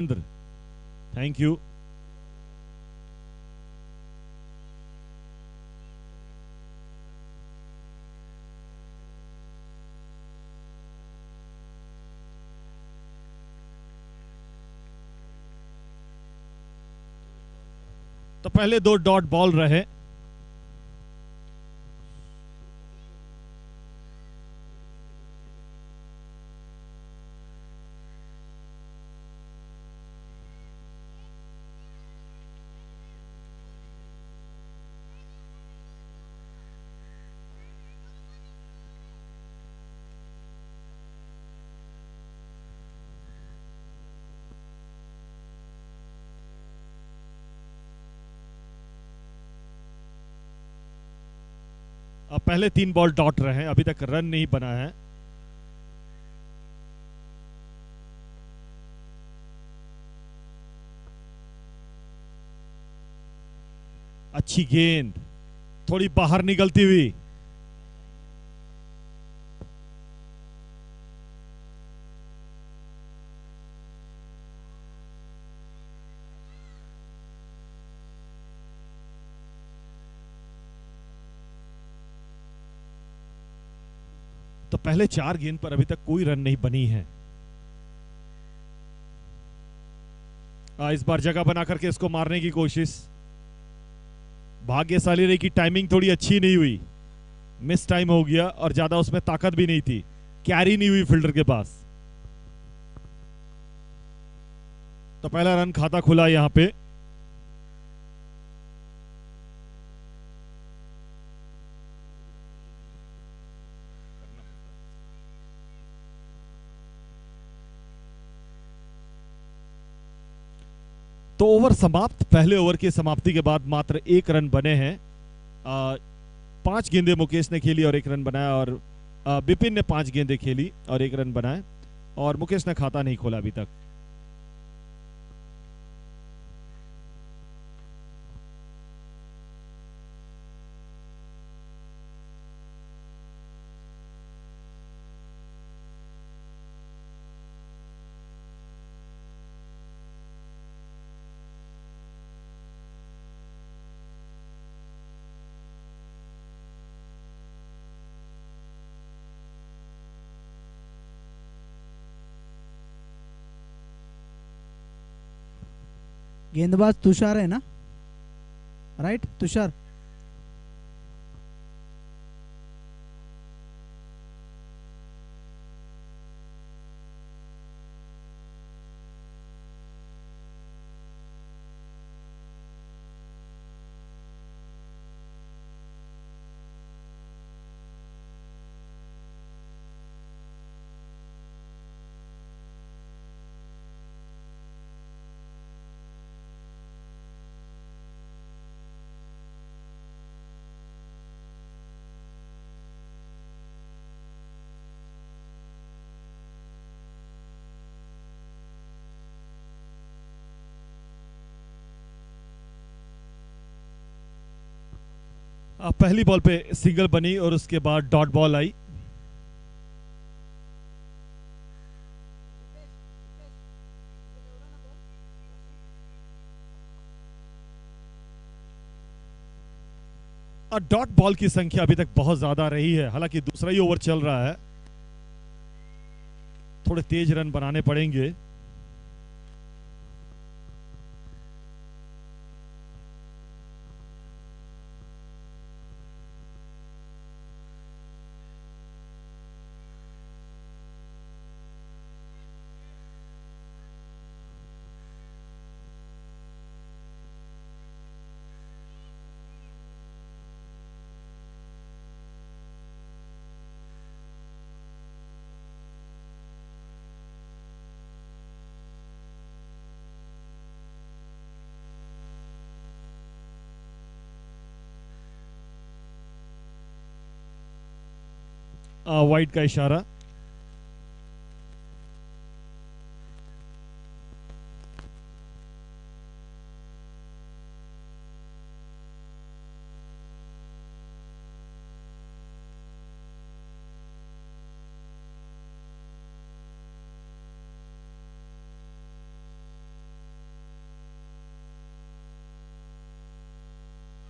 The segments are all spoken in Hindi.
Thank you. तो पहले दो डॉट बॉल रहे। अब पहले तीन बॉल डॉट रहे हैं, अभी तक रन नहीं बना है। अच्छी गेंद, थोड़ी बाहर निकलती हुई। तो पहले चार गेंद पर अभी तक कोई रन नहीं बनी है। इस बार जगह बना करके इसको मारने की कोशिश। भाग्यशाली रही कि टाइमिंग थोड़ी अच्छी नहीं हुई, मिस टाइम हो गया और ज्यादा उसमें ताकत भी नहीं थी, कैरी नहीं हुई फील्डर के पास। तो पहला रन खाता खुला यहां पे। तो ओवर समाप्त। पहले ओवर की समाप्ति के बाद मात्र एक रन बने हैं। पांच गेंदें मुकेश ने खेली और एक रन बनाया, और बिपिन ने पांच गेंदें खेली और एक रन बनाए, और मुकेश ने खाता नहीं खोला अभी तक। गेंदबाज तुषार है ना, राइट तुषार? पहली बॉल पे सिंगल बनी और उसके बाद डॉट बॉल आई। और डॉट बॉल की संख्या अभी तक बहुत ज्यादा रही है, हालांकि दूसरा ही ओवर चल रहा है, थोड़े तेज रन बनाने पड़ेंगे। वाइड का इशारा।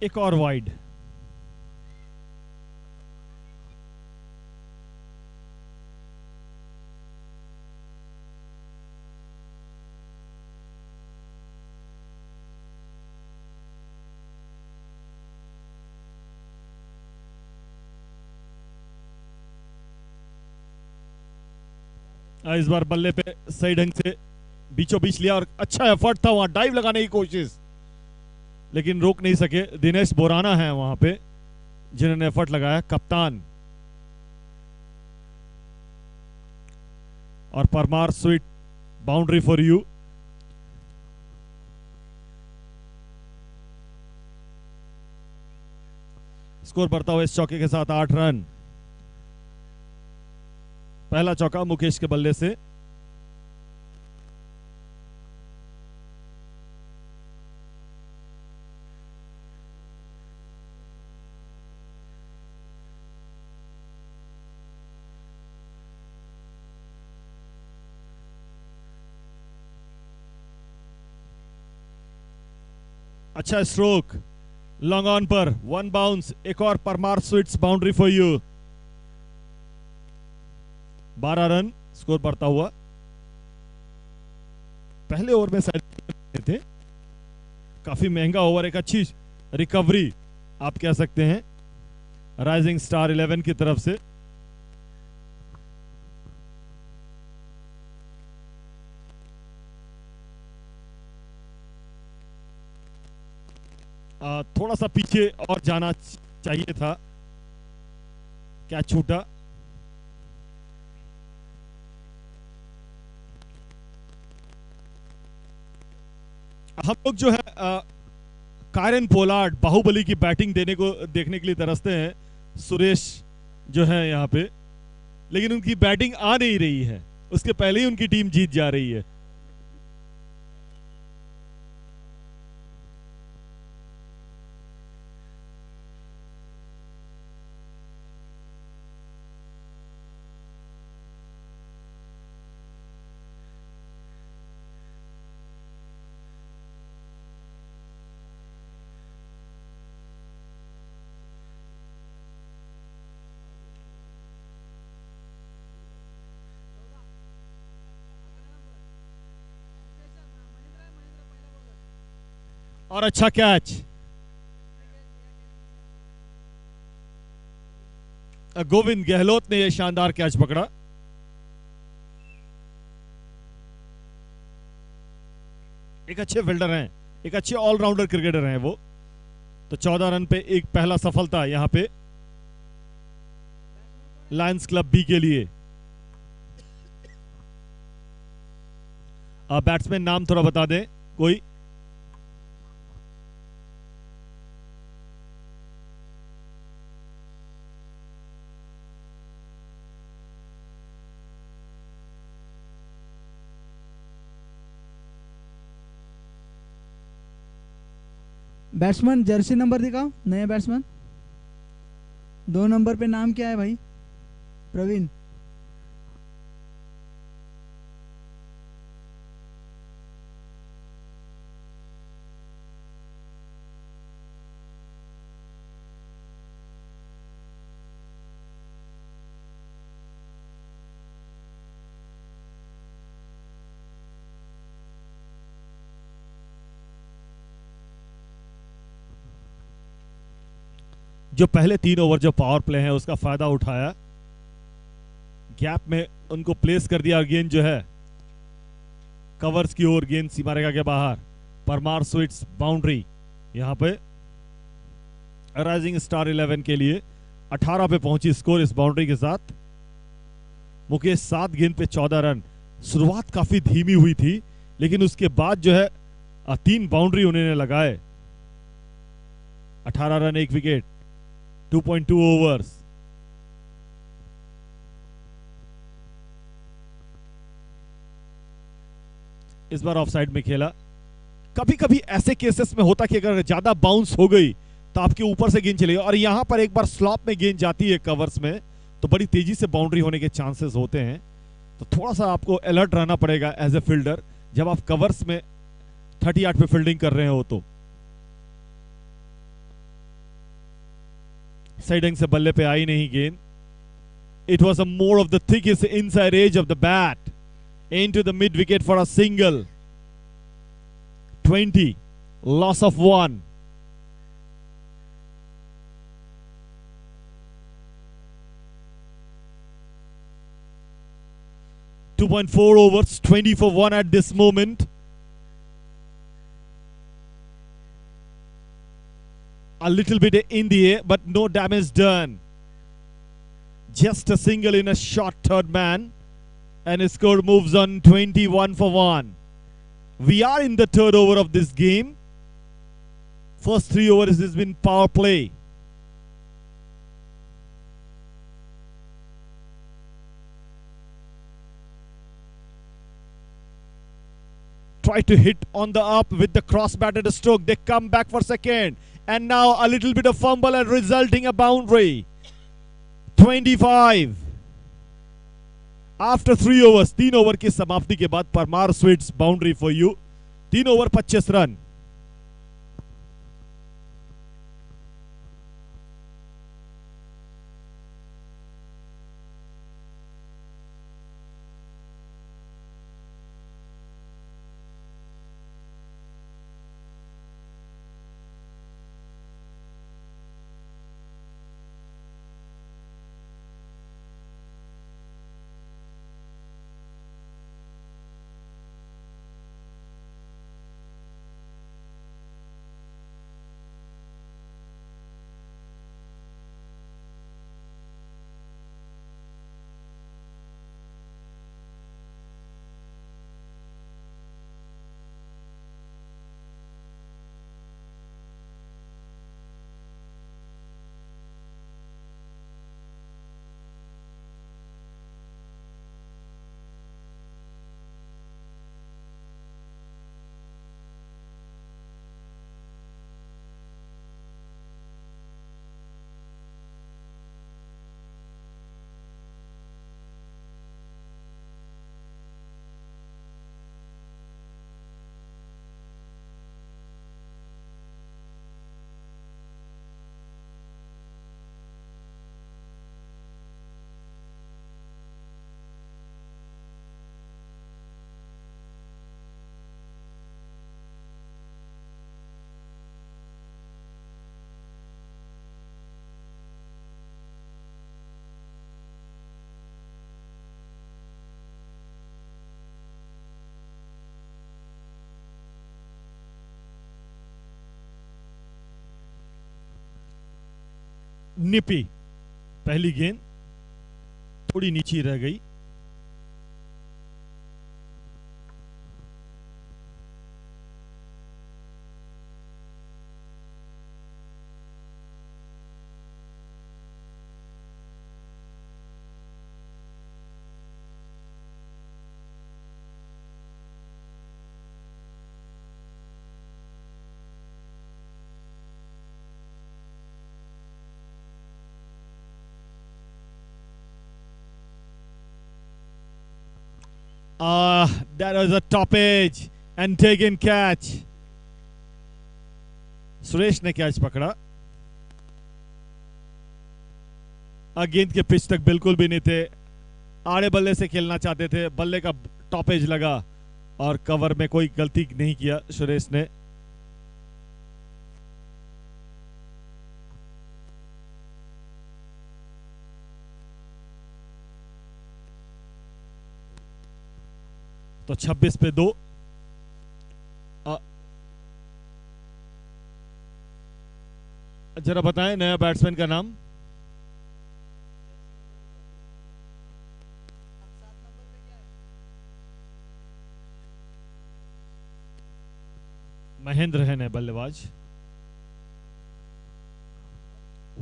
एक और वाइड। इस बार बल्ले पे सही ढंग से बीचों बीच लिया और अच्छा एफर्ट था, वहां डाइव लगाने की कोशिश, लेकिन रोक नहीं सके। दिनेश बोराना है वहां पे जिन्होंने एफर्ट लगाया, कप्तान। और Parmar sweet, boundary four you. Score बढ़ता हुआ इस चौके के साथ 8 रन। पहला चौका मुकेश के बल्ले से। अच्छा स्ट्रोक, लॉन्ग ऑन पर 1 बाउंस। एक और Parmar sweeps, boundary four you. 12 run, score बढ़ता हुआ। पहले ओवर में साइड थे, काफी महंगा ओवर, एक अच्छी रिकवरी आप कह सकते हैं राइजिंग स्टार 11 की तरफ से। थोड़ा सा पीछे और जाना चाहिए था, क्या छूटा। हम लोग जो है कायरन पोलार्ड, बाहुबली की बैटिंग देखने के लिए तरसते हैं। सुरेश जो है यहाँ पे, लेकिन उनकी बैटिंग आ नहीं रही है, उसके पहले ही उनकी टीम जीत जा रही है। और अच्छा कैच, गोविंद गहलोत ने यह शानदार कैच पकड़ा। एक अच्छे फील्डर हैं, एक अच्छे ऑलराउंडर क्रिकेटर हैं वो। तो 14 रन पे एक पहला सफलता यहां पे लायंस क्लब बी के लिए। बैट्समैन नाम थोड़ा बता दें कोई। बैट्समैन जर्सी नंबर दिखाओ, नया बैट्समैन। 2 नंबर पे नाम क्या है भाई? प्रवीण। जो पहले 3 ओवर जो पावर प्ले है उसका फायदा उठाया, गैप में उनको प्लेस कर दिया। गेंद जो है कवर्स की ओर, गेंद सीमा रेखा के बाहर। परमार स्वीट्स, बाउंड्री यहां पे राइजिंग स्टार 11 के लिए। 18 पे पहुंची स्कोर इस बाउंड्री के साथ। मुकेश 7 गेंद पे 14 रन। शुरुआत काफी धीमी हुई थी, लेकिन उसके बाद जो है 3 बाउंड्री उन्होंने लगाए। 18 रन, 1 विकेट, 2.2 ओवर्स। इस बार ऑफसाइड में खेला। कभी कभी ऐसे केसेस में होता कि अगर ज्यादा बाउंस हो गई तो आपके ऊपर से गेंद चलेगी, और यहां पर एक बार स्लॉप में गेंद जाती है कवर्स में तो बड़ी तेजी से बाउंड्री होने के चांसेस होते हैं। तो थोड़ा सा आपको अलर्ट रहना पड़ेगा एज ए फील्डर जब आप कवर्स में 38 पे फील्डिंग कर रहे हो तो। सही ढंग से बल्ले पे आई नहीं गेंद. It was a more of the thickest inside edge of the bat into the mid wicket for a single. 20, loss of 1. .4 overs, 20 for 1 at this moment. A little bit in the air, but no damage done. Just a single in a short third man, and his score moves on 21 for 1. We are in the third over of this game. First 3 overs has been power play. Try to hit on the up with the cross batted stroke. They come back for second. And now a little bit of fumble and resulting a boundary. 25. After 3 overs, 3 over की समाप्ति के बाद Parmar sweeps boundary four you. 3 over 25 run. निपी पहली गेंद थोड़ी नीचे रह गई. That was a top edge and taken catch. Suresh ने कैच पकड़ा. गेंद के पिच तक बिल्कुल भी नहीं थे. आड़े बल्ले से खेलना चाहते थे. बल्ले का टॉप एज लगा और कवर में कोई गलती नहीं किया सुरेश ने. तो 26 पे 2. जरा बताएं नया बैट्समैन का नाम. महेंद्र है नए बल्लेबाज.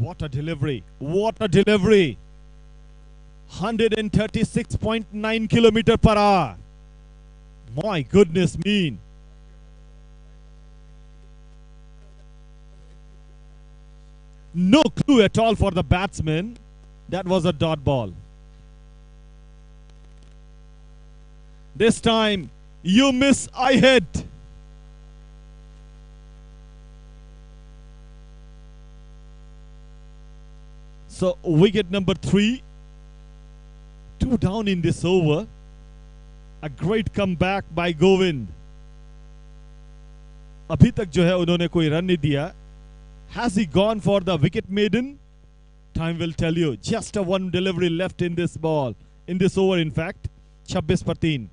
What a delivery! What a delivery! 136.9 kilometer per hour. My goodness me. No clue at all for the batsman. That was a dot ball. This time you miss, I hit. So wicket number 3, 2 down in this over. A great comeback by Govind. अभी तक जो है उन्होंने कोई रन नहीं दिया. Has he gone for the wicket maiden? Time will tell you. Just a one delivery left in this ball, in this over in fact. 26 पर 3.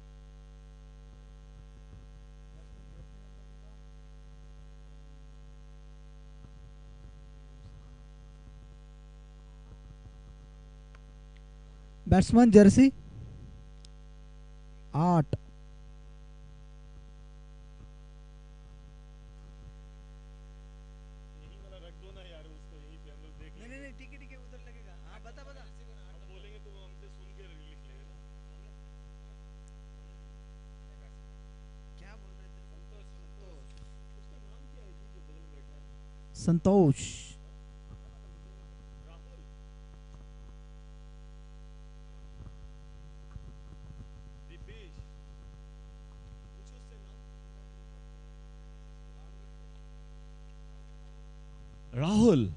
Batsman jersey 8. Santosh. Rahul.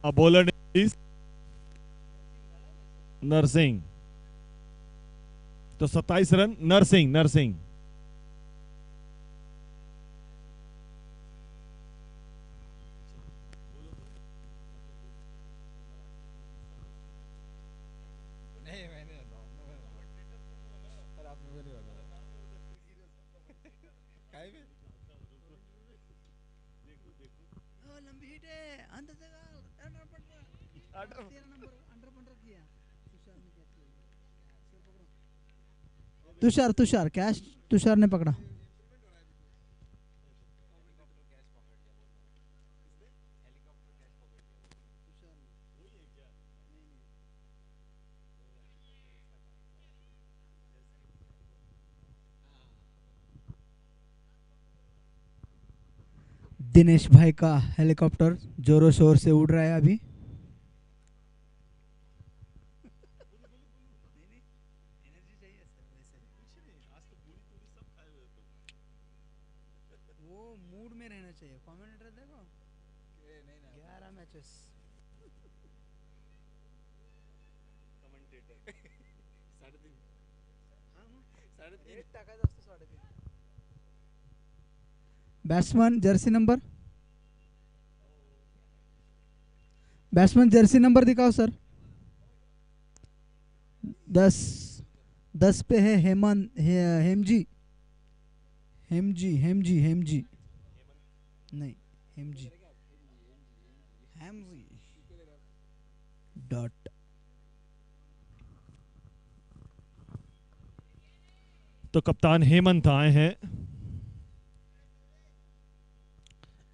A bowler is Narsingh. तो 27 रन. नरसिंह. तुषार कैच तुषार ने पकड़ा. दिनेश भाई का हेलीकॉप्टर जोरों शोर से उड़ रहा है अभी. बैट्समैन जर्सी नंबर दिखाओ सर. 10 पे है हेमजी नहीं हेमजी डॉट. तो कप्तान हेमंत आए हैं.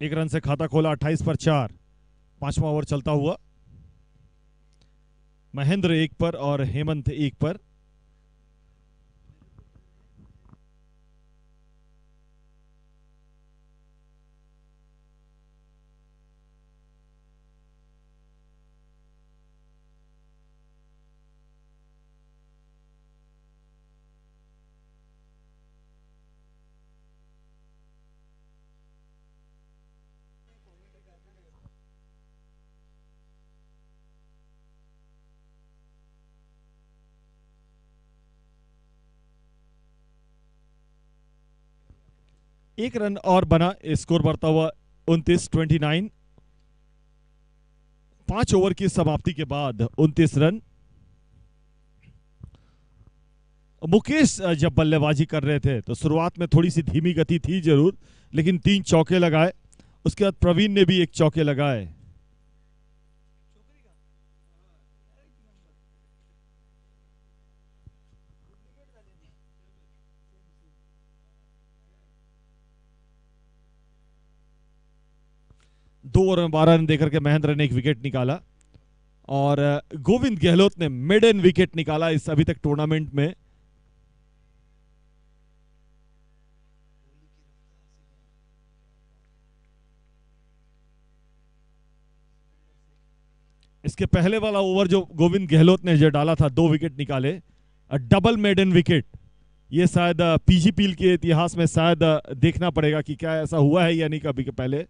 1 रन से खाता खोला. 28 पर 4. 5वां ओवर चलता हुआ. महेंद्र 1 पर और हेमंत 1 पर. एक रन और बना. स्कोर बढ़ता हुआ 29-29. 5 ओवर की समाप्ति के बाद 29 रन. मुकेश जब बल्लेबाजी कर रहे थे तो शुरुआत में थोड़ी सी धीमी गति थी जरूर, लेकिन 3 चौके लगाए उसके बाद प्रवीण ने भी एक चौके लगाए। दो ओवर में 12 रन देकर के महेंद्र ने एक विकेट निकाला और गोविंद गहलोत ने मिडन विकेट निकाला इस अभी तक टूर्नामेंट में। इसके पहले वाला ओवर जो गोविंद गहलोत ने जो डाला था, 2 विकेट निकाले, डबल मेडन विकेट। ये शायद पीजीपीएल के इतिहास में शायद देखना पड़ेगा कि क्या ऐसा हुआ है या नहीं कभी के पहले।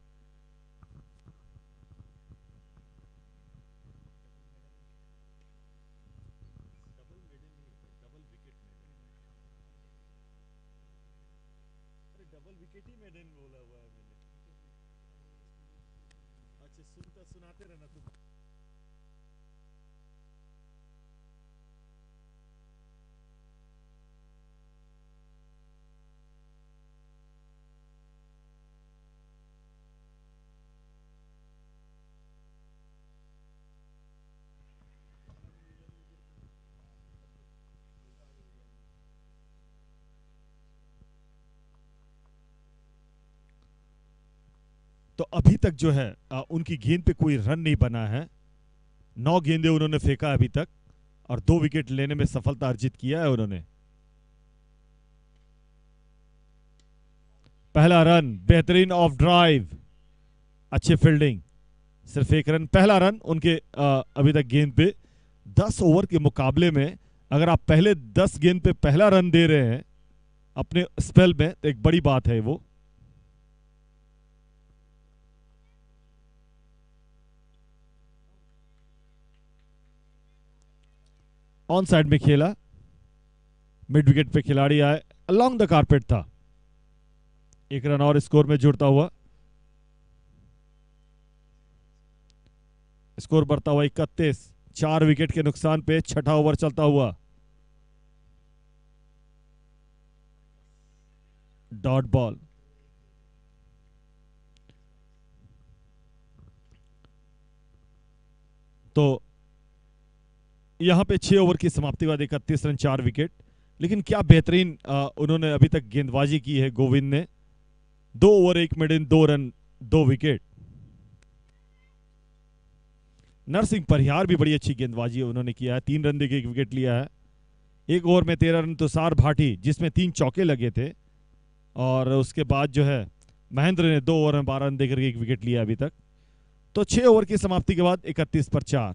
डबल विकेट ही मेडन बोला हुआ है मैंने। अच्छा, सुनाते रहना तुम। तो अभी तक जो है उनकी गेंद पे कोई रन नहीं बना है। 9 गेंदे उन्होंने फेंका अभी तक और 2 विकेट लेने में सफलता अर्जित किया है उन्होंने। पहला रन, बेहतरीन ऑफ ड्राइव, अच्छी फील्डिंग, सिर्फ 1 रन। पहला रन उनके अभी तक गेंद पे 10 ओवर के मुकाबले में अगर आप पहले 10 गेंद पे पहला रन दे रहे हैं अपने स्पेल में तो एक बड़ी बात है वो। ऑन साइड में खेला, मिड विकेट पे खिलाड़ी आए, अलोंग द कारपेट था। 1 रन और स्कोर में जुड़ता हुआ, स्कोर बढ़ता हुआ 31। 4 विकेट के नुकसान पे छठा ओवर चलता हुआ। डॉट बॉल, तो यहां पे 6 ओवर की समाप्ति बाद 31 रन 4 विकेट। लेकिन क्या बेहतरीन उन्होंने अभी तक गेंदबाजी की है गोविंद ने। 2 over 1 minute 2 run 2 wicket. Narsingh Parihar भी बड़ी अच्छी गेंदबाजी उन्होंने किया है, 3 रन देके 1 विकेट लिया है। 1 ओवर में 13 रन तुषार भाटी जिसमें 3 चौके लगे थे और उसके बाद जो है महेंद्र ने 2 ओवर में 12 रन देकर 1 विकेट लिया अभी तक। तो 6 ओवर की समाप्ति के बाद 31 पर 4।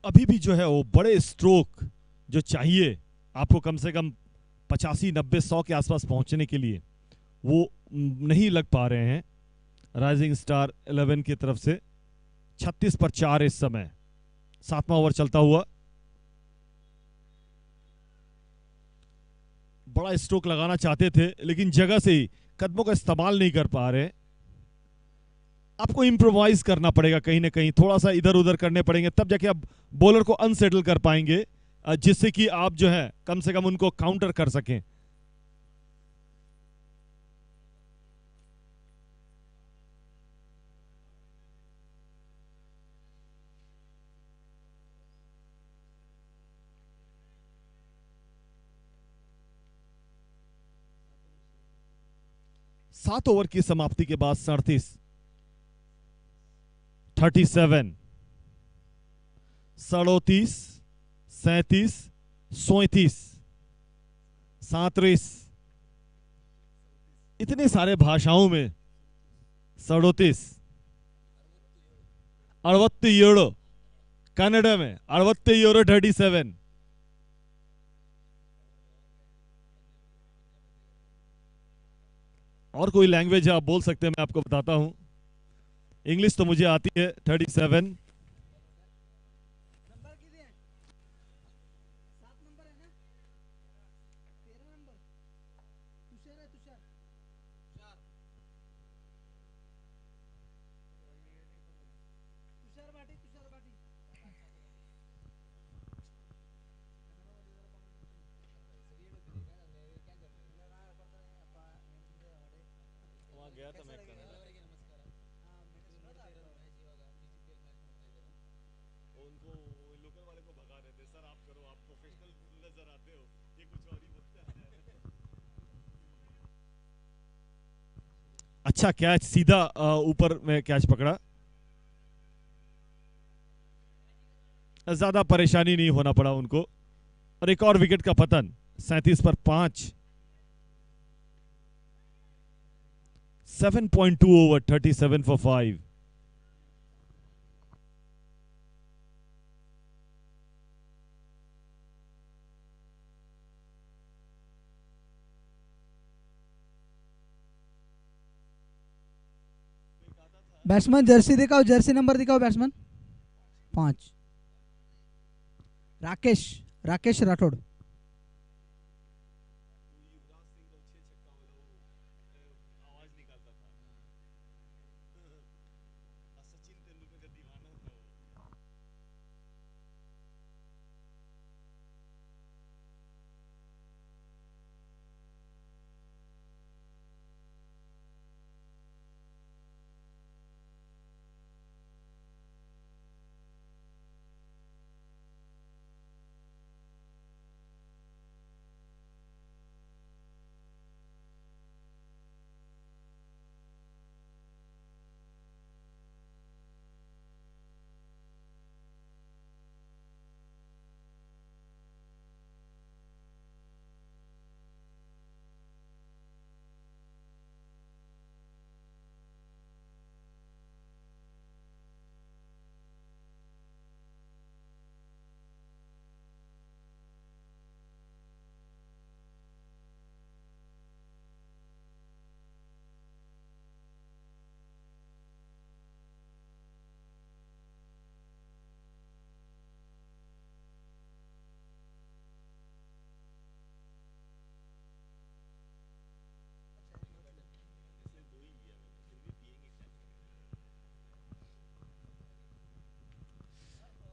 अभी भी जो है वो बड़े स्ट्रोक जो चाहिए आपको कम से कम 85, 90, 100 के आसपास पहुंचने के लिए, वो नहीं लग पा रहे हैं राइजिंग स्टार 11 की तरफ से। 36 पर 4 इस समय, 7वां ओवर चलता हुआ। बड़ा स्ट्रोक लगाना चाहते थे लेकिन जगह से ही कदमों का इस्तेमाल नहीं कर पा रहे। आपको इम्प्रोवाइज करना पड़ेगा, कहीं ना कहीं थोड़ा सा इधर उधर करने पड़ेंगे, तब जाके आप बॉलर को अनसेटल कर पाएंगे, जिससे कि आप जो है कम से कम उनको काउंटर कर सकें। सात ओवर की समाप्ति के बाद 37, 37, 38, 37, 37, 37, इतने सारे भाषाओं में 37, 67, कन्नड़ में 67, 37। और कोई लैंग्वेज है आप बोल सकते हैं, मैं आपको बताता हूं। इंग्लिश तो मुझे आती है। 37, गया था मैं उनको लोकल वाले को भगा रहे थे, सर आप करो, आप प्रोफेशनल नजर आते हो, ये कुछ और ही बोलता है। अच्छा कैच, सीधा ऊपर में कैच पकड़ा, ज्यादा परेशानी नहीं होना पड़ा उनको। और एक और विकेट का पतन। 37 पर 5। 7.2 ओवर, 37 for 5। बैट्समैन जर्सी दिखाओ, जर्सी नंबर दिखाओ बैट्समैन। 5 राकेश, राकेश राठौड़।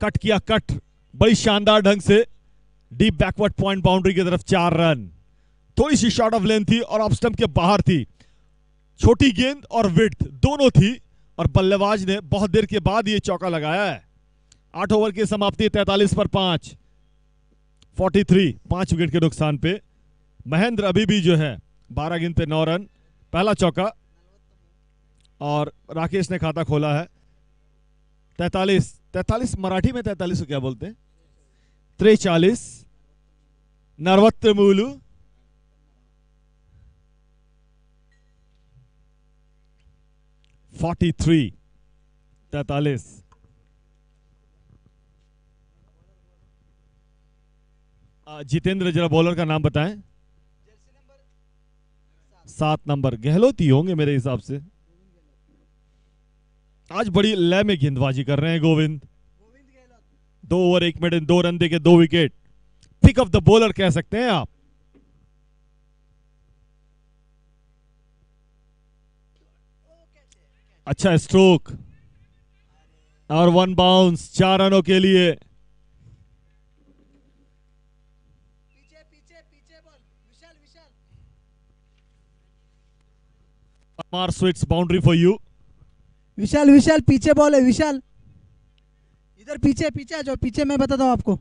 कट किया, कट बड़ी शानदार ढंग से डीप बैकवर्ड पॉइंट बाउंड्री की तरफ। 4 रन, थोड़ी सी शॉर्ट ऑफ लेंथ थी और ऑफ स्टंप के बाहर थी। छोटी गेंद और विड्थ दोनों थी और बल्लेबाज ने बहुत देर के बाद ये चौका लगाया है। 8 ओवर की समाप्ति, 43 पर 5, 43, 5 विकेट के नुकसान पे। महेंद्र अभी भी जो है 12 गेंद पे 9 रन, पहला चौका, और राकेश ने खाता खोला है। 43, 43 मराठी में 43 को क्या बोलते हैं? 43, नरवत्तमूलु। (43) 43। जितेंद्र, जरा बॉलर का नाम बताएं। 7 नंबर गहलोत ही होंगे मेरे हिसाब से। आज बड़ी लय में गेंदबाजी कर रहे हैं गोविंद। 2 ओवर 1 मिनट 2 रन देके 2 wicket. Pick of the bowler कह सकते हैं आप। अच्छा स्ट्रोक और 1 बाउंस 4 रनों के लिए। Parmar sweeps boundary four you. Vishal Vishal पीछे बॉल है विशाल, इधर पीछे पीछे आ जाओ, पीछे मैं बताता हूँ आपको,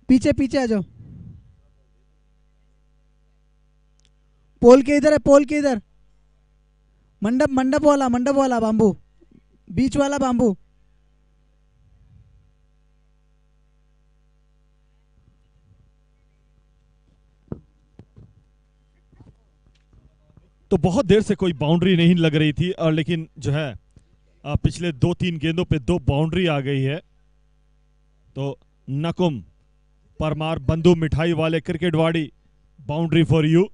पीछे पीछे आ जाओ। पोल के इधर है, पोल के इधर, मंडप मंडप वाला बाम्बू, बीच वाला बाम्बू। तो बहुत देर से कोई बाउंड्री नहीं लग रही थी, और लेकिन जो है पिछले 2-3 गेंदों पे 2 बाउंड्री आ गई है। तो नकुम परमार बंधु मिठाई वाले क्रिकेटवाड़ी बाउंड्री फॉर यू।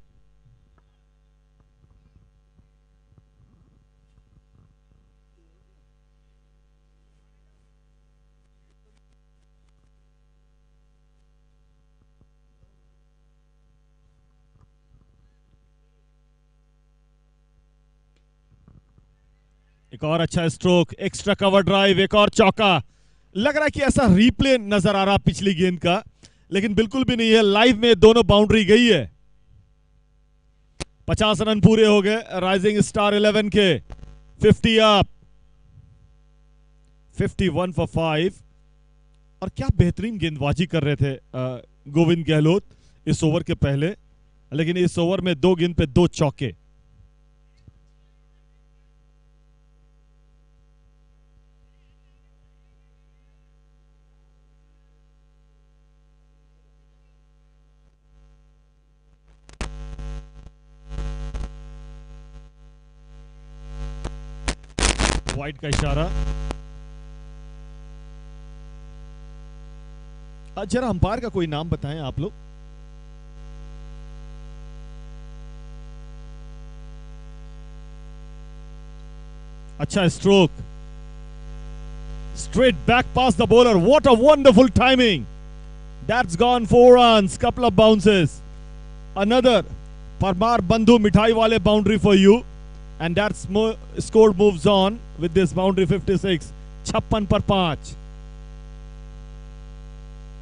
एक और अच्छा स्ट्रोक, एक्स्ट्रा कवर ड्राइव, एक और चौका। लग रहा है कि ऐसा रीप्ले नजर आ रहा पिछली गेंद का, लेकिन बिल्कुल भी नहीं है। लाइव में दोनों बाउंड्री गई है। 50 रन पूरे हो गए राइजिंग स्टार 11 के। 50 अप, 51 फॉर 5। और क्या बेहतरीन गेंदबाजी कर रहे थे गोविंद गहलोत इस ओवर के पहले, लेकिन इस ओवर में 2 गेंद पे 2 चौके। वाइड का इशारा। जरा अंपायर का कोई नाम बताएं आप लोग। अच्छा stroke, straight back pass the bowler, what a wonderful timing. That's gone 4 runs, couple of bounces, another Parmar बंधु मिठाई वाले boundary four you, and that score moves on with this boundary 56। 56 पर 5।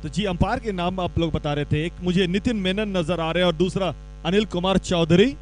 तो जी अंपायर के नाम आप लोग बता रहे थे। एक मुझे नितिन मेनन नजर आ रहे हैं और दूसरा अनिल कुमार चौधरी।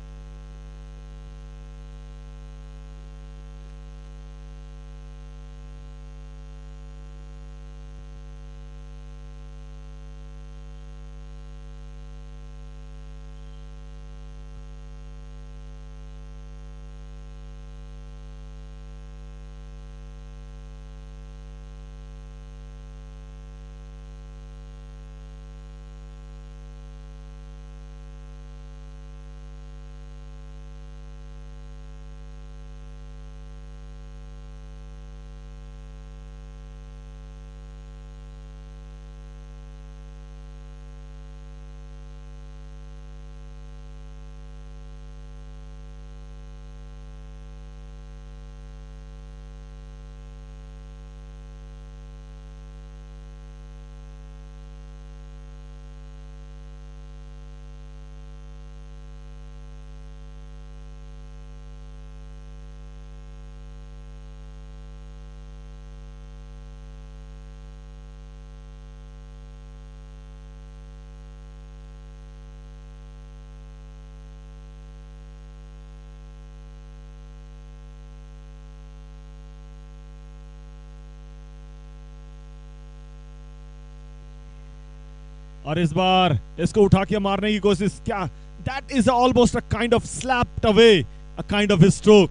और इस बार इसको उठा के मारने की कोशिश। क्या that is almost a kind of slapped away, a kind of stroke.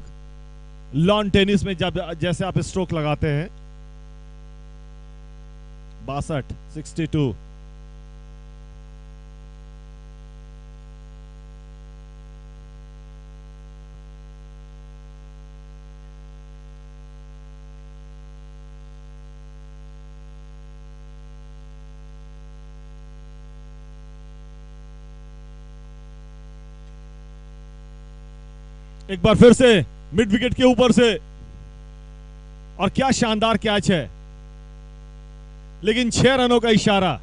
Lawn tennis में जब जैसे आप स्ट्रोक लगाते हैं। 62, 62। एक बार फिर से मिड विकेट के ऊपर से, और क्या शानदार कैच है, लेकिन 6 रनों का इशारा।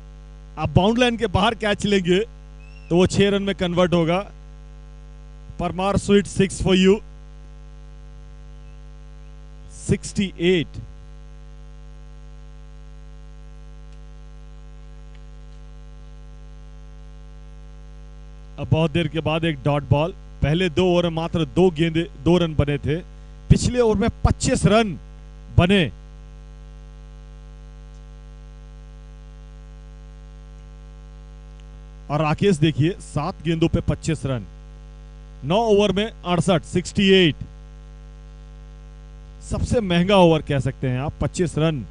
आप बाउंड लाइन के बाहर कैच लेंगे तो वो 6 रन में कन्वर्ट होगा। Parmar sweet 6 for you. 68। अब बहुत देर के बाद एक डॉट बॉल। पहले 2 ओवर में मात्र 2 गेंदे 2 रन बने थे, पिछले ओवर में 25 रन बने। और राकेश देखिए 7 गेंदों पे 25 रन, 9 ओवर में 68, 68। सबसे महंगा ओवर कह सकते हैं आप, 25 रन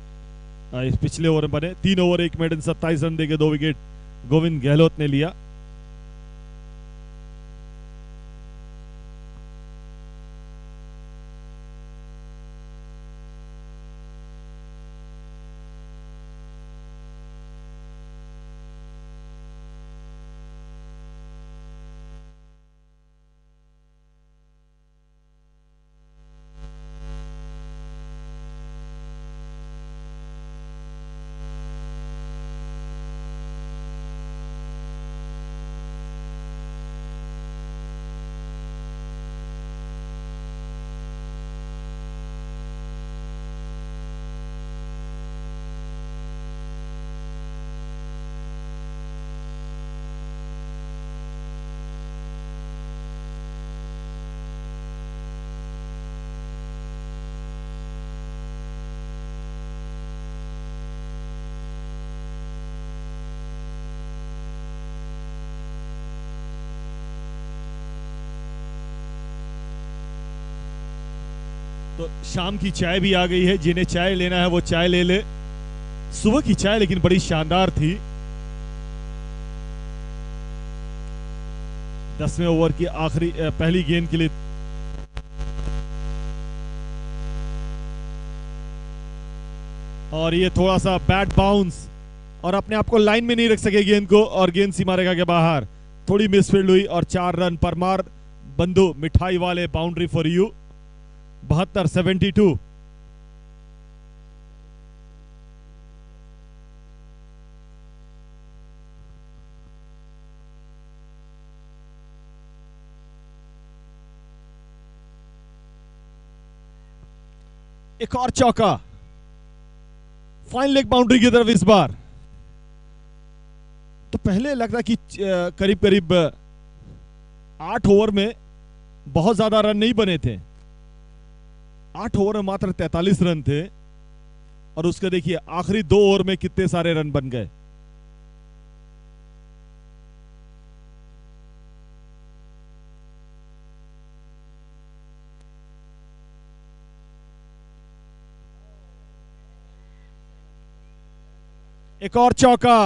इस पिछले ओवर में बने। 3 ओवर 1 मिनट 27 रन देके 2 विकेट गोविंद गहलोत ने लिया। तो शाम की चाय भी आ गई है, जिन्हें चाय लेना है वो चाय ले ले। सुबह की चाय लेकिन बड़ी शानदार थी। 10वें ओवर की आखिरी पहली गेंद के लिए और ये थोड़ा सा बैट बाउंस, और अपने आप को लाइन में नहीं रख सके गेंद को, और गेंद सीमा रेखा के बाहर थोड़ी मिसफील्ड हुई और 4 रन। परमार बंधु मिठाई वाले बाउंड्री फॉर यू। 72, 72। एक और चौका, फाइन लेग बाउंड्री की तरफ इस बार। तो पहले लगता कि करीब करीब 8 ओवर में बहुत ज्यादा रन नहीं बने थे। 8 ओवर में मात्र 43 रन थे, और उसके देखिए आखिरी 2 ओवर में कितने सारे रन बन गए। एक और चौका।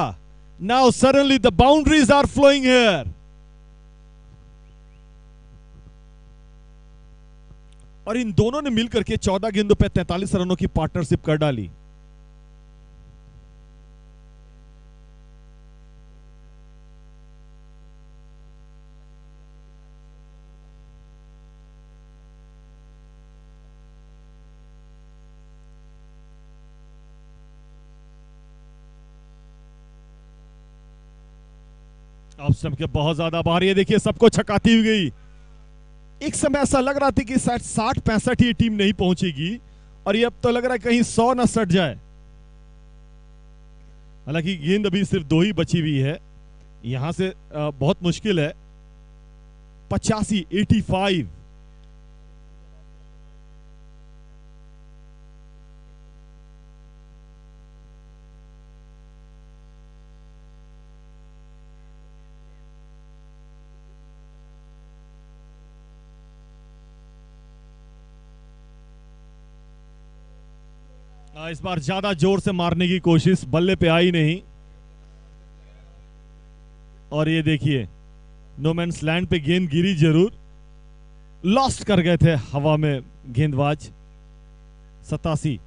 Now suddenly the boundaries are flowing here. और इन दोनों ने मिलकर के 14 गेंदों पे 43 रनों की पार्टनरशिप कर डाली। ऑफ स्टंप के बहुत ज्यादा बाहर, ये देखिए सबको छकाती हुई गई। एक समय ऐसा लग रहा था कि शायद 60-65 ये टीम नहीं पहुंचेगी, और ये अब तो लग रहा है कहीं 100 ना सट जाए। हालांकि गेंद अभी सिर्फ 2 ही बची हुई है, यहां से बहुत मुश्किल है। 85, 85। इस बार ज्यादा जोर से मारने की कोशिश, बल्ले पे आई नहीं। और ये देखिए नोमैन्स लैंड पे गेंद गिरी जरूर, लॉस्ट कर गए थे हवा में गेंदबाज। 87।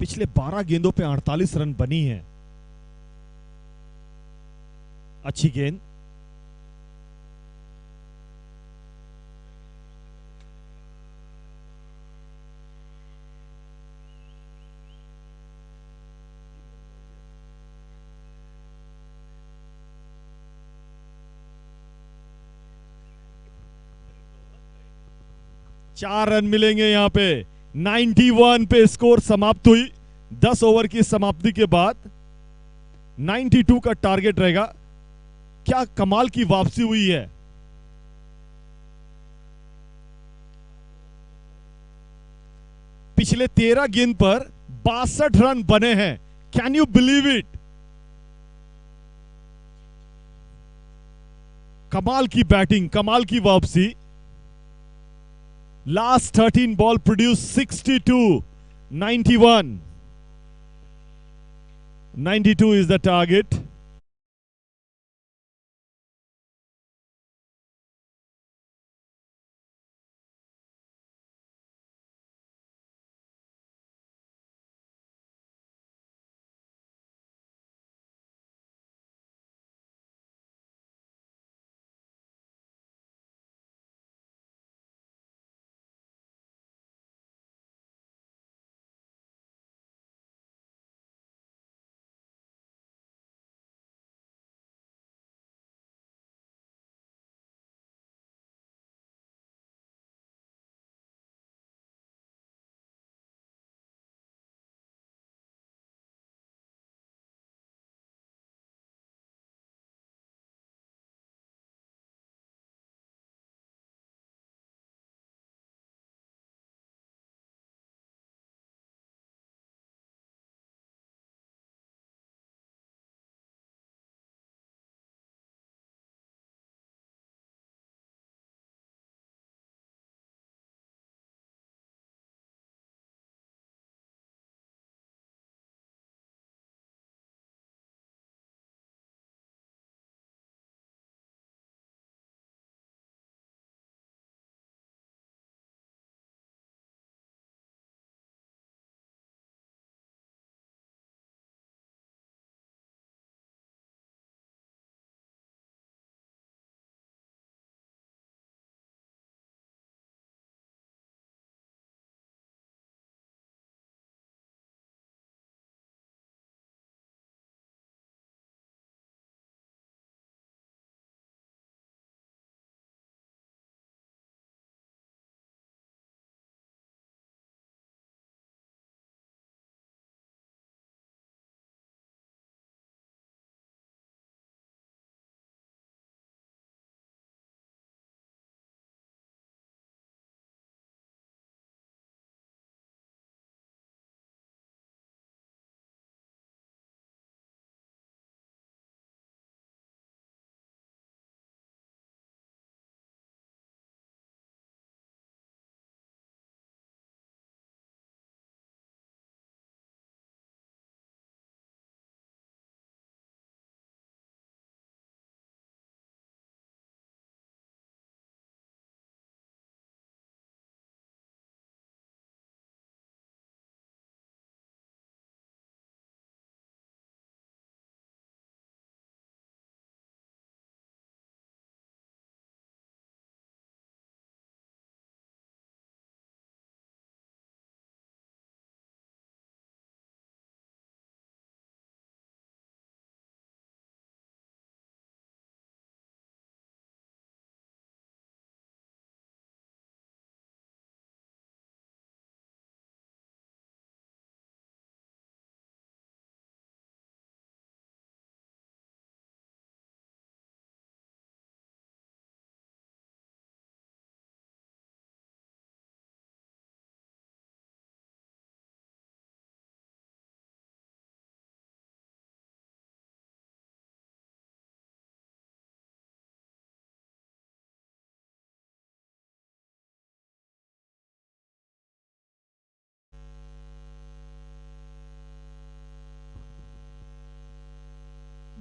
पिछले 12 गेंदों पे 48 रन बनी है। अच्छी गेंद। चार रन मिलेंगे यहां पे। 91 पे स्कोर समाप्त हुई। 10 ओवर की समाप्ति के बाद 92 का टारगेट रहेगा। क्या कमाल की वापसी हुई है। पिछले 13 गेंद पर 62 रन बने हैं। Can you believe it. कमाल की बैटिंग, कमाल की वापसी। Last 13 ball produce 62, 91। 92 is the target.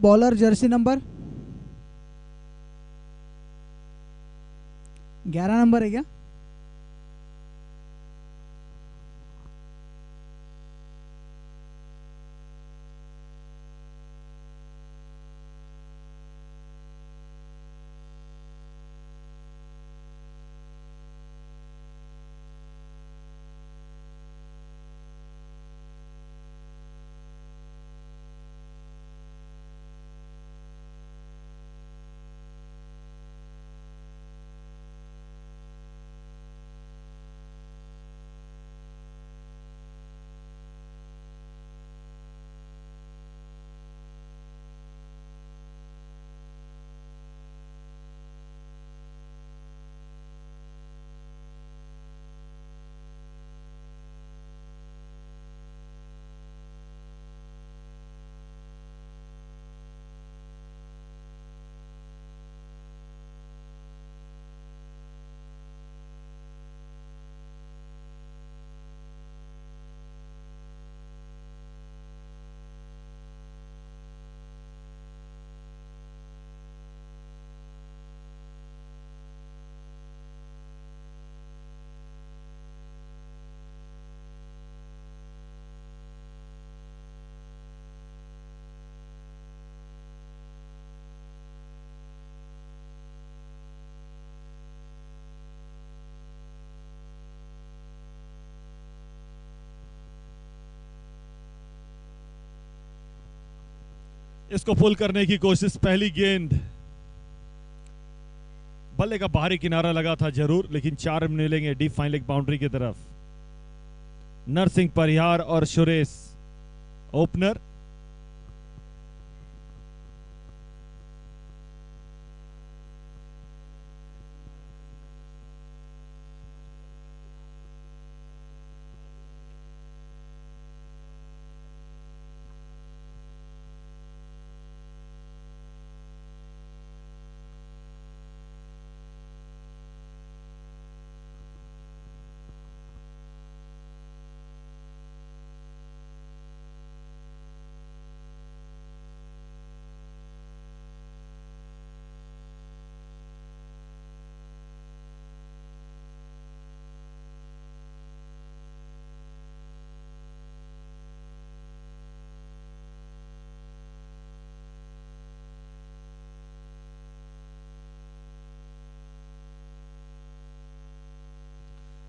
Bowler Jersey number 11 number है क्या? इसको पुल करने की कोशिश, पहली गेंद बल्ले का बाहरी किनारा लगा था जरूर, लेकिन 4 रन मिलेंगे डीप फाइन लेग बाउंड्री की तरफ। नरसिंह परिहार और सुरेश ओपनर।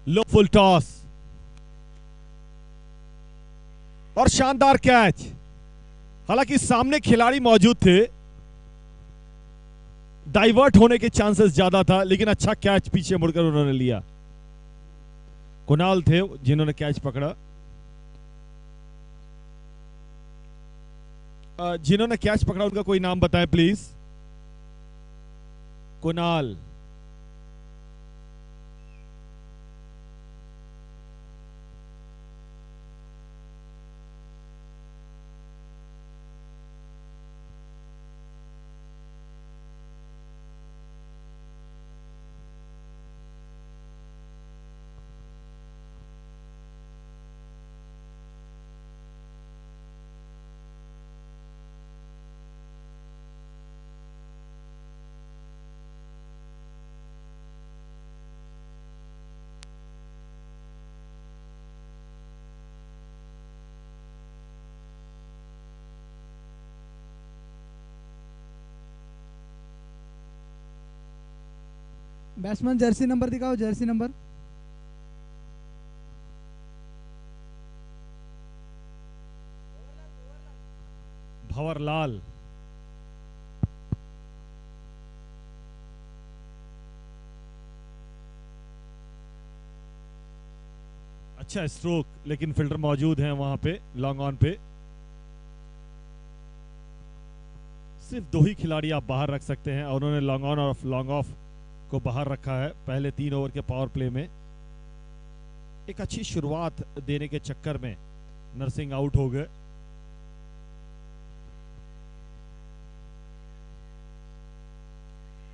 लो फुल टॉस और शानदार कैच। हालांकि सामने खिलाड़ी मौजूद थे, डाइवर्ट होने के चांसेस ज्यादा था, लेकिन अच्छा कैच पीछे मुड़कर उन्होंने लिया। कुणाल थे जिन्होंने कैच पकड़ा। जिन्होंने कैच पकड़ा उनका कोई नाम बताएं please. Kunal. Batsman Jersey number दिखाओ, जर्सी नंबर। भंवरलाल। अच्छा स्ट्रोक, लेकिन फील्डर मौजूद हैं वहां पे लॉन्ग ऑन पे। सिर्फ 2 ही खिलाड़ी आप बाहर रख सकते हैं और उन्होंने लॉन्ग ऑन और लॉन्ग ऑफ को बाहर रखा है पहले 3 ओवर के पावर प्ले में। एक अच्छी शुरुआत देने के चक्कर में नरसिंह आउट हो गए।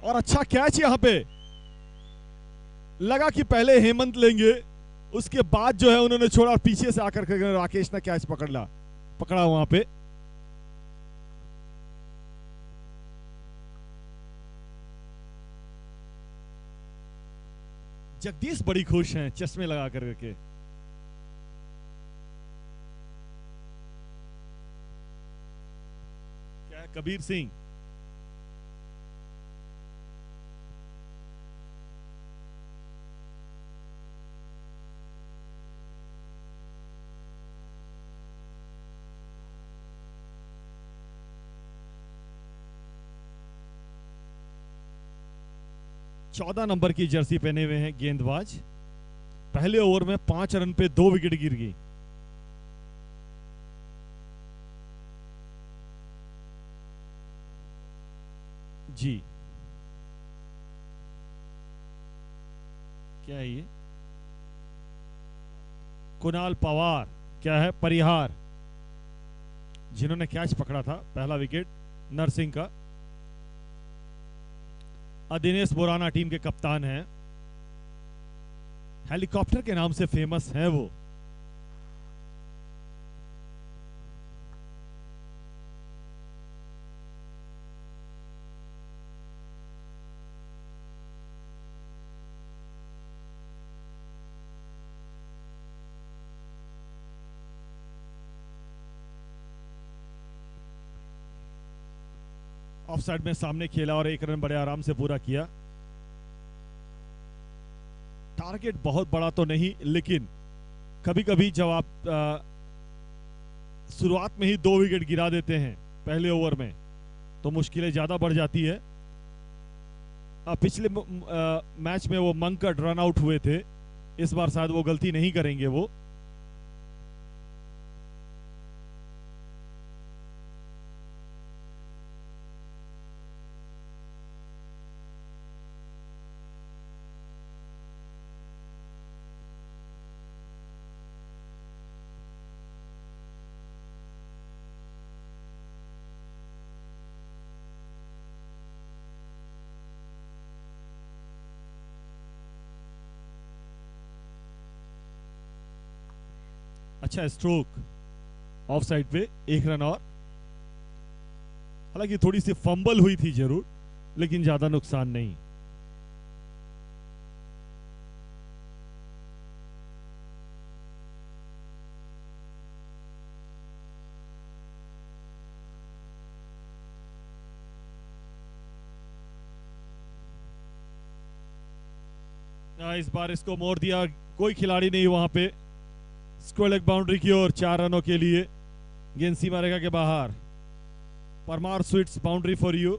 और अच्छा कैच यहां पे लगा कि पहले हेमंत लेंगे, उसके बाद जो है उन्होंने छोड़ा और पीछे से आकर के राकेश ने कैच पकड़ा वहां पे। जगदीश बड़ी खुश हैं चश्मे लगा करके। क्या है कबीर सिंह? चौदह नंबर की जर्सी पहने हुए हैं गेंदबाज। पहले ओवर में 5 रन पे 2 विकेट गिर गई। जी क्या है ये? कुणाल पवार। क्या है? परिहार, जिन्होंने कैच पकड़ा था पहला विकेट नरसिंह का। दिनेश बोराना टीम के कप्तान हैं, हेलीकॉप्टर के नाम से फेमस हैं वो। ऑफ साइड में सामने खेला और 1 रन बड़े आराम से पूरा किया। टारगेट बहुत बड़ा तो नहीं, लेकिन कभी कभी जब आप शुरुआत में ही 2 विकेट गिरा देते हैं पहले ओवर में, तो मुश्किलें ज़्यादा बढ़ जाती है। पिछले मैच में वो मंकट रन आउट हुए थे, इस बार शायद वो गलती नहीं करेंगे वो। अच्छा स्ट्रोक, ऑफ साइड पे 1 रन और। हालांकि थोड़ी सी फंबल हुई थी जरूर, लेकिन ज्यादा नुकसान नहीं। इस बार इसको मोड़ दिया, कोई खिलाड़ी नहीं वहां पे। स्क्वायर लेग बाउंड्री की ओर 4 रनों के लिए। गेंद सीमा रेखा के बाहर। Parmar sweeps boundary four you.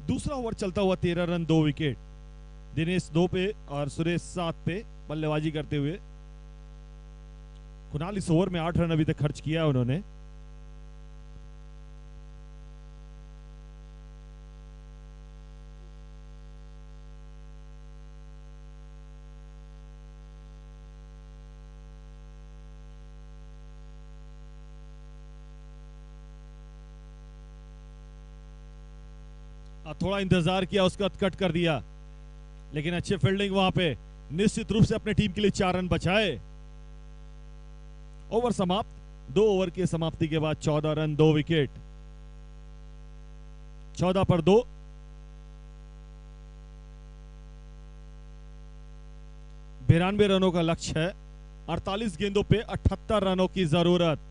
दूसरा ओवर चलता हुआ 13 रन 2 विकेट। दिनेश 2 पे और सुरेश 7 पे बल्लेबाजी करते हुए। कुणाल इस ओवर में 8 रन अभी तक खर्च किया है उन्होंने। थोड़ा इंतजार किया, उसका कट कर दिया, लेकिन अच्छी फील्डिंग वहां पे। निश्चित रूप से अपने टीम के लिए 4 रन बचाए। ओवर समाप्त। 2 ओवर की समाप्ति के बाद 14 रन 2 विकेट। 14 पर 2। बिरानवे रनों का लक्ष्य है। 48 गेंदों पे 78 रनों की जरूरत।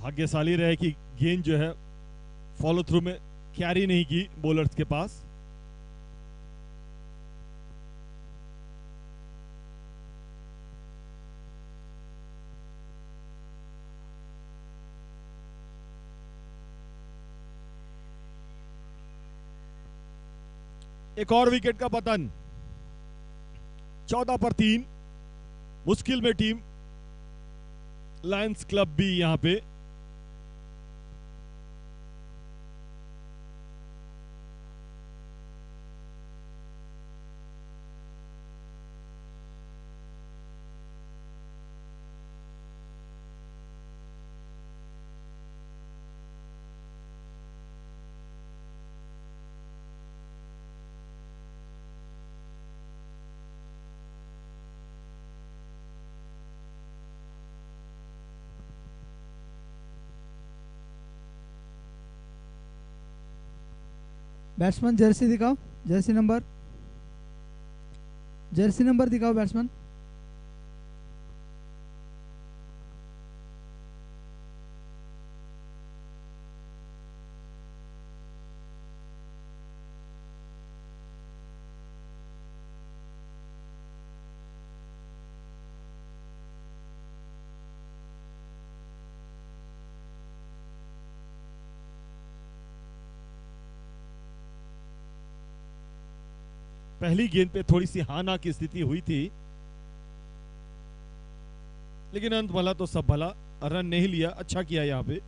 भाग्यशाली रहे कि गेंद जो है फॉलो थ्रू में कैरी नहीं की बॉलर्स के पास। एक और विकेट का पतन। 14 पर 3। मुश्किल में टीम लायंस क्लब भी यहां पे। बैट्समैन जर्सी दिखाओ, जर्सी नंबर दिखाओ बैट्समैन। पहली गेंद पे थोड़ी सी हाना की स्थिति हुई थी। लेकिन अंत भला तो सब भला, रन नहीं लिया, अच्छा किया यहाँ पे।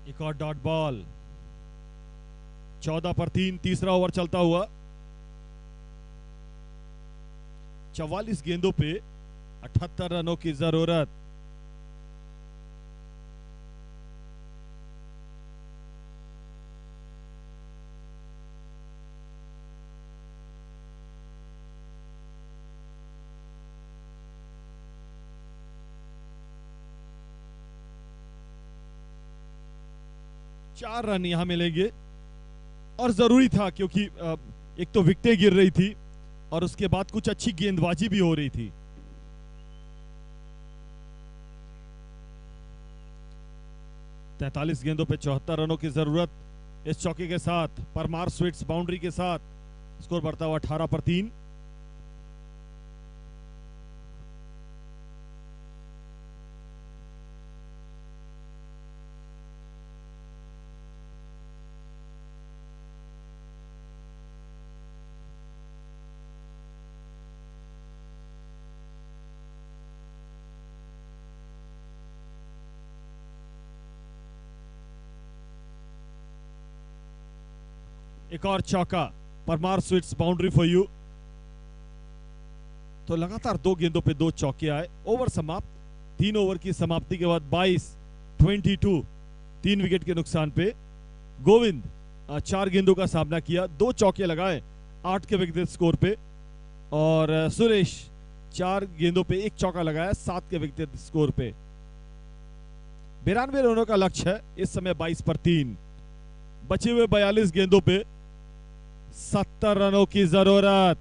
एक और डॉट बॉल, 14 पर 3, तीसरा ओवर चलता हुआ। 44 गेंदों पे 78 रनों की जरूरत। चार रन यहां मिलेंगे और जरूरी था, क्योंकि एक तो विकेटें गिर रही थी और उसके बाद कुछ अच्छी गेंदबाजी भी हो रही थी। तैतालीस गेंदों पे 74 रनों की जरूरत। इस चौके के साथ परमार स्वीट्स बाउंड्री के साथ स्कोर बढ़ता हुआ 18 पर 3। एक और चौका, Parmar sweeps boundary four you. तो लगातार 2 गेंदों पे 2 चौके आए। ओवर समाप्त। 3 ओवर की समाप्ति के बाद 22-22 3 विकेट के नुकसान पे गोविंद 4 गेंदों का सामना किया, 2 चौके लगाए 8 के विकेट स्कोर पे, और सुरेश 4 गेंदों पे 1 चौका लगाया 7 के विकेट स्कोर पे। 92 रनों का लक्ष्य है इस समय 22 पर 3। बचे हुए 42 गेंदों पे 70 रनों की जरूरत।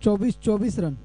चौबीस 24 run.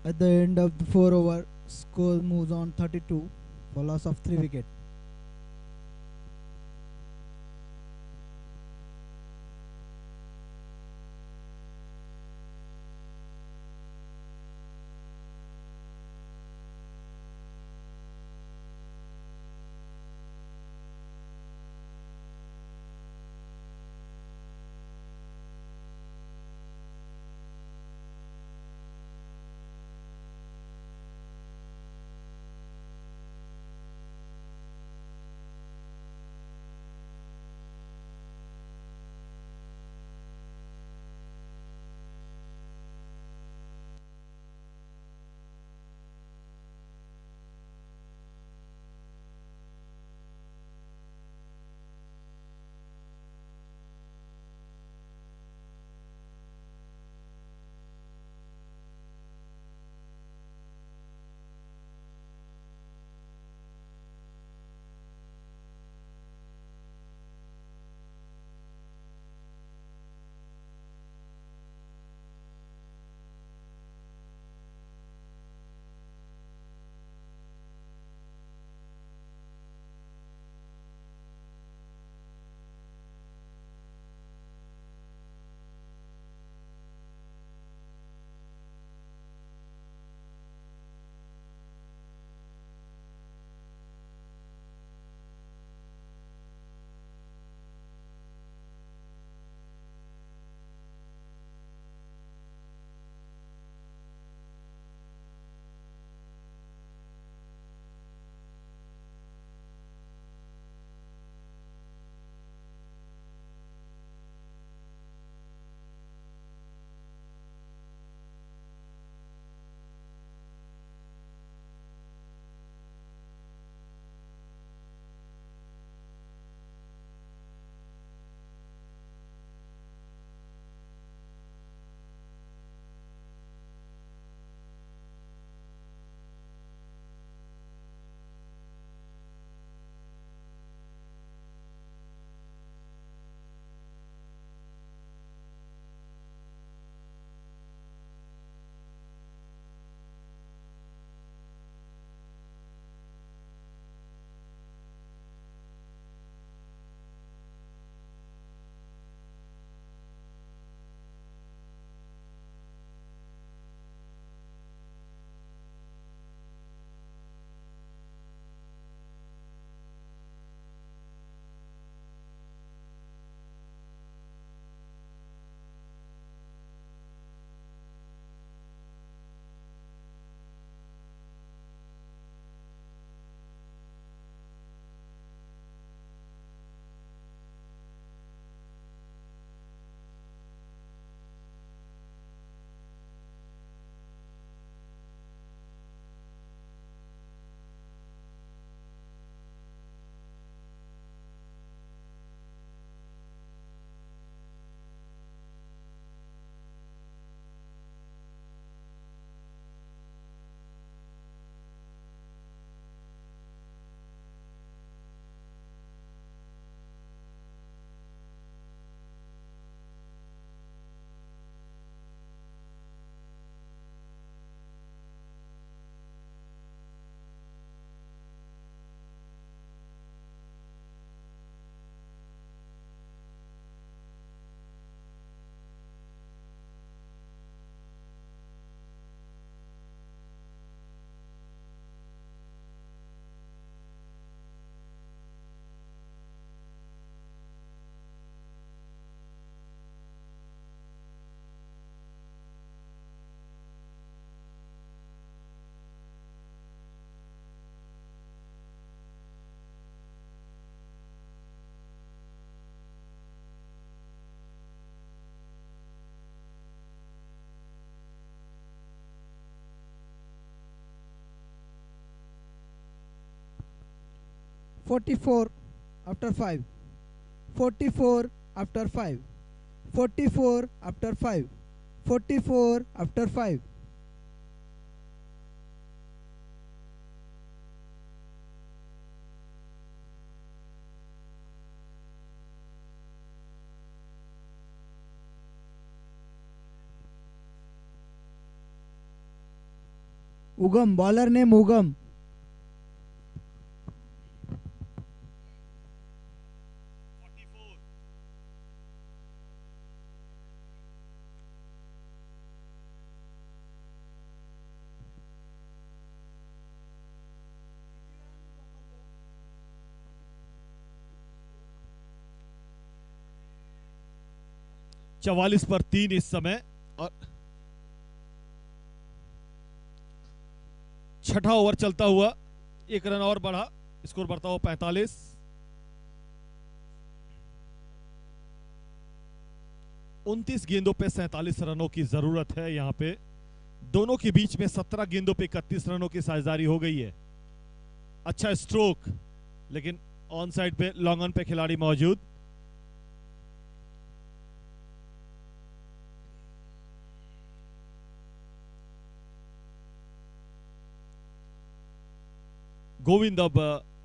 At the end of the 4 over, score moves on 32 for loss of 3 wicket. "44 after 5, 44 after 5, 44 after 5, 44 after 5." Ugam, bowler name उगम। चवालीस पर 3 इस समय, और छठा ओवर चलता हुआ, एक रन और बढ़ा, स्कोर बढ़ता हुआ 45। उनतीस गेंदों पे 47 रनों की जरूरत है यहां पे। दोनों के बीच में 17 गेंदों पे 31 रनों की साझेदारी हो गई है। अच्छा स्ट्रोक, लेकिन ऑन साइड पे, लॉन्ग ऑन पे खिलाड़ी मौजूद। गोविंद अब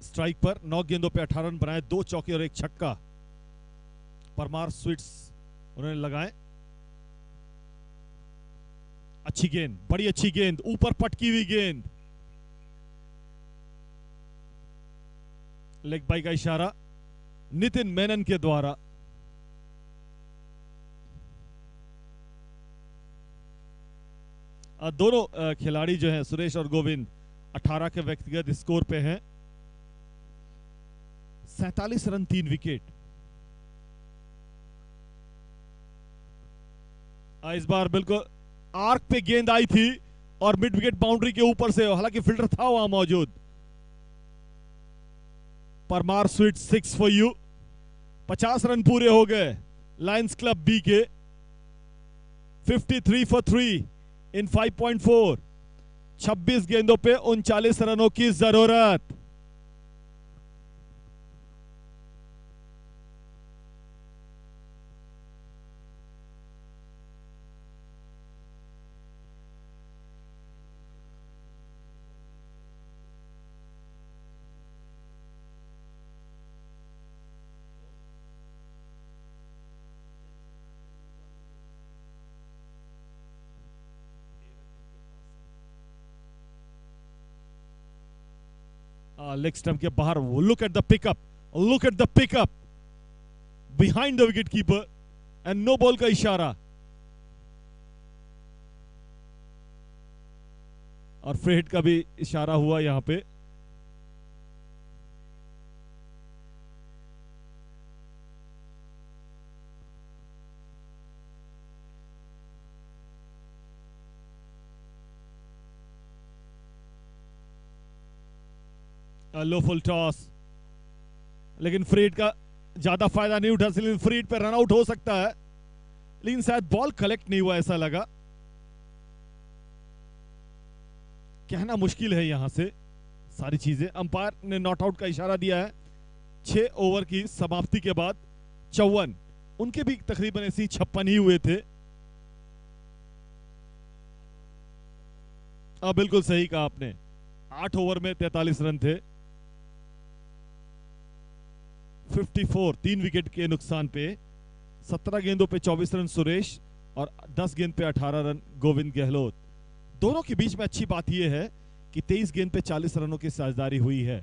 स्ट्राइक पर, 9 गेंदों पे 18 रन बनाए, 2 चौके और 1 छक्का। परमार स्वीट्स उन्होंने लगाए। अच्छी गेंद, बड़ी अच्छी गेंद, ऊपर पटकी हुई गेंद, लेग बाई का इशारा नितिन मेनन के द्वारा। दोनों खिलाड़ी जो हैं, सुरेश और गोविंद, 18 के व्यक्तिगत स्कोर पे हैं। 47 रन, 3 विकेट। इस बार बिल्कुल आर्क पे गेंद आई थी और मिड विकेट बाउंड्री के ऊपर से, हालांकि फील्डर था वहां मौजूद। Parmar sweet 6 for you. 50 run पूरे हो गए लायंस क्लब बी के। 53 फॉर 3 इन 5.4। 26 गेंदों पे 39 रनों की जरूरत। लेग स्टंप के बाहर, look at the pickup, look at the pickup behind the wicket keeper, and no ball का इशारा। और फ्री हिट का भी इशारा हुआ यहां पे। लो फुल टॉस, लेकिन फ्री हिट का ज्यादा फायदा नहीं उठा, लेकिन फ्री हिट पे रन आउट हो सकता है, लेकिन शायद बॉल कलेक्ट नहीं हुआ ऐसा लगा। कहना मुश्किल है यहां से सारी चीजें। अंपायर ने नॉट आउट का इशारा दिया है। 6 ओवर की समाप्ति के बाद 54, उनके भी तकरीबन ऐसी 56 ही हुए थे। बिल्कुल सही कहा आपने, 8 ओवर में 43 रन थे। 54, 3 विकेट के नुकसान पे। 17 गेंदों पे 24 रन सुरेश और 10 गेंद पे 18 रन गोविंद गहलोत। दोनों के बीच में अच्छी बात यह है कि 23 गेंद पे 40 रनों की साझेदारी हुई है।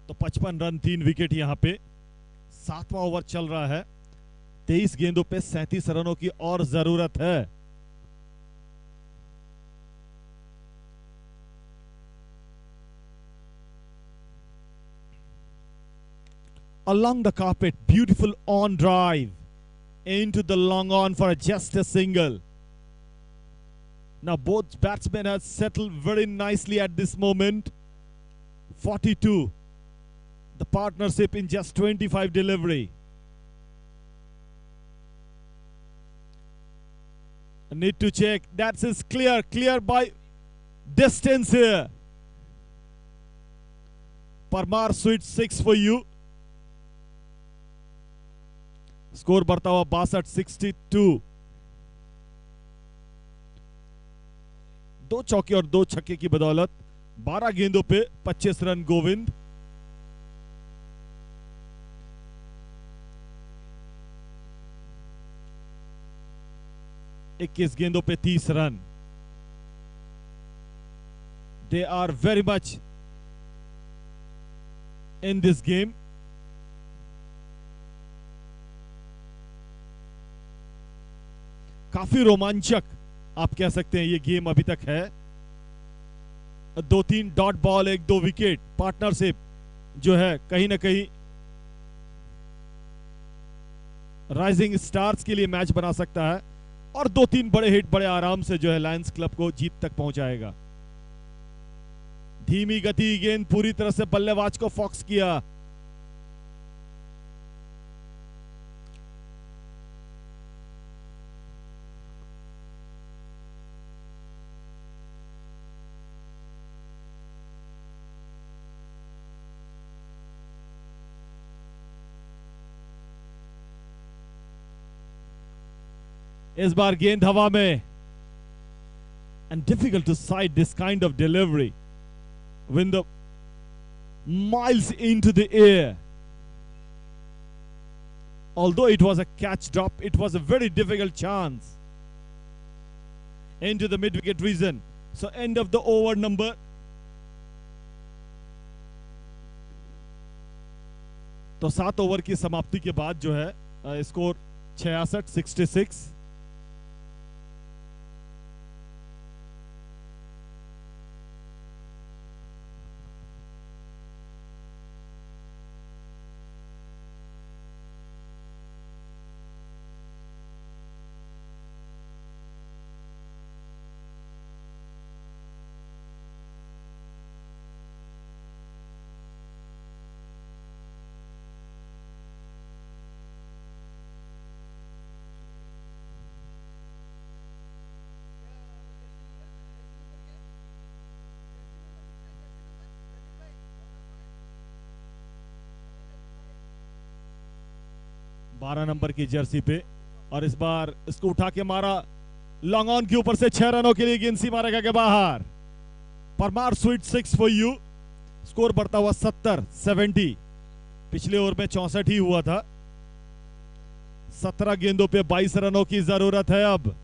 तो 55 रन 3 विकेट यहां पे। 7वां ओवर चल रहा है, 23 गेंदों पे 37 रनों की और जरूरत है। Along the carpet, beautiful on drive into the long on for just a single. Now both batsmen have settled very nicely at this moment. 42. The partnership in just 25 delivery. I need to check. That's is clear. Clear by distance here. Parmar sweet 6 for you. Score बढ़ता हुआ 62-62। 2 चौके और 2 छक्के की बदौलत 12 गेंदों पे 25 रन गोविंद। इक्कीस गेंदों पे 30 run. They are very much in this game. काफी रोमांचक आप कह सकते हैं ये गेम अभी तक है। 2-3 डॉट बॉल, 1-2 विकेट पार्टनरशिप जो है कहीं ना कहीं राइजिंग स्टार्स के लिए मैच बना सकता है, और 2-3 बड़े हिट बड़े आराम से जो है लायंस क्लब को जीत तक पहुंचाएगा। धीमी गति गेंद पूरी तरह से बल्लेबाज को फॉक्स किया। इस बार गेंद हवा में, and difficult to sight this kind of delivery when the miles into the air. Although it was a catch drop, it was a very difficult chance into the mid wicket region. So end of the over number. तो 7 ओवर की समाप्ति के बाद जो है स्कोर 66-66। बारह नंबर की जर्सी पे, और इस बार इसको उठा के मारा लॉन्ग ऑन के ऊपर से 6 रनों के लिए गेंद सीमा रेखा के बाहर। Parmar sweet 6 for you. Score बढ़ता हुआ 70। पिछले ओवर में 64 ही हुआ था। 17 गेंदों पे 22 रनों की जरूरत है अब।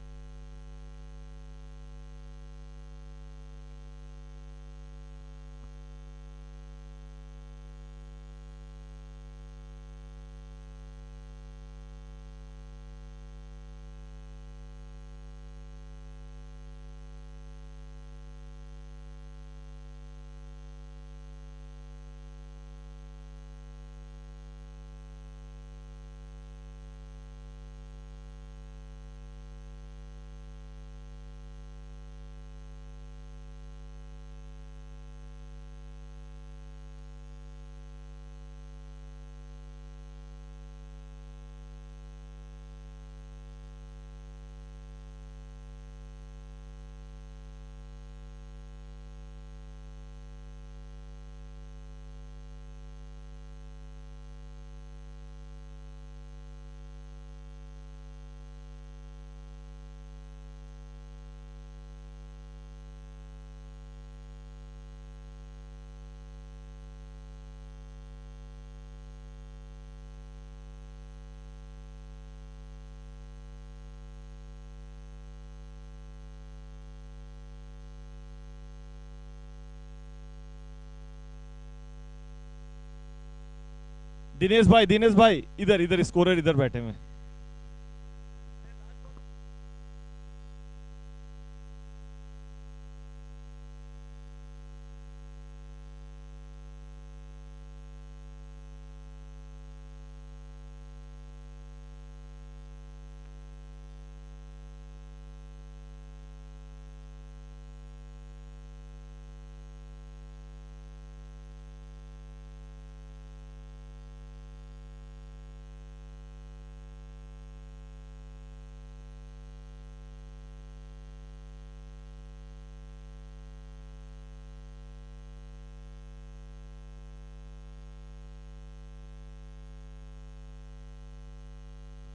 दिनेश भाई इधर इधर स्कोरर इधर बैठे हुए हैं।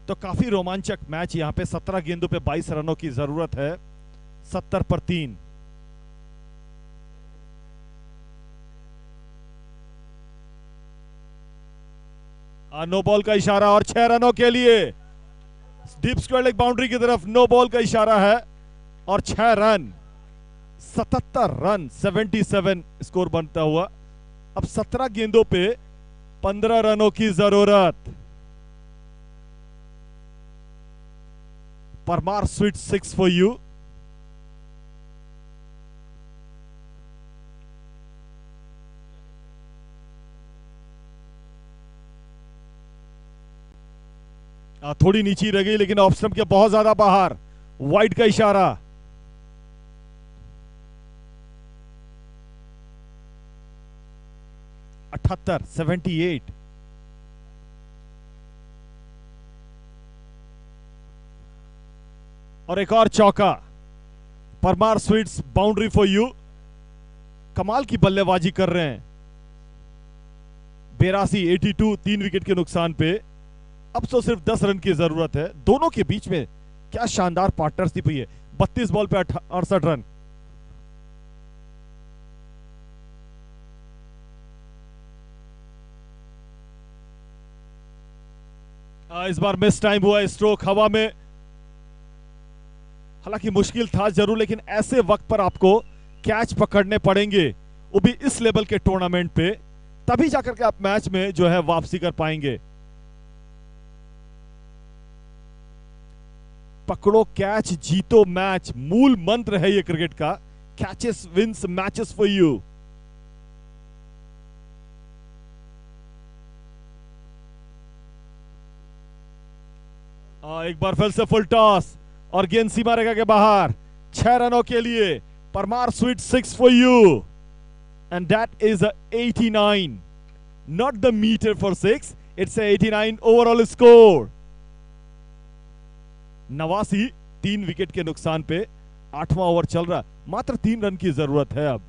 तो काफी रोमांचक मैच यहां पे 17 गेंदों पे 22 रनों की जरूरत है। 70 पर 3। नो बॉल का इशारा और 6 रनों के लिए डीप स्क्वायर लेग बाउंड्री की तरफ नो बॉल का इशारा है और 6 रन। 77 रन 77 स्कोर बनता हुआ। अब 17 गेंदों पे 15 रनों की जरूरत। Parmar sweet 6 for you. थोड़ी नीची रह गई लेकिन ऑफ स्टंप के बहुत ज्यादा बाहर। वाइड का इशारा। अठहत्तर 78। और एक और चौका। Parmar sweeps boundary four you. कमाल की बल्लेबाजी कर रहे हैं। 82 82 3 विकेट के नुकसान पे अब तो सिर्फ 10 रन की जरूरत है। दोनों के बीच में क्या शानदार पार्टनरशिप हुई है। 32 बॉल पे 68 रन। इस बार मिस टाइम हुआ स्ट्रोक हवा में। हालांकि मुश्किल था जरूर लेकिन ऐसे वक्त पर आपको कैच पकड़ने पड़ेंगे, वो भी इस लेवल के टूर्नामेंट पे, तभी जाकर के आप मैच में जो है वापसी कर पाएंगे। पकड़ो कैच जीतो मैच, मूल मंत्र है ये क्रिकेट का। Catches wins matches for you. एक बार फिर से फुल टॉस और गेंद सीमा रेखा के बाहर। 6 रनों के लिए Parmar sweet 6 for you and that is 89, not the meter for 6, it's 89 overall score. 89 3 wicket के नुकसान पे 8वां ओवर चल रहा, मात्र 3 रन की जरूरत है अब।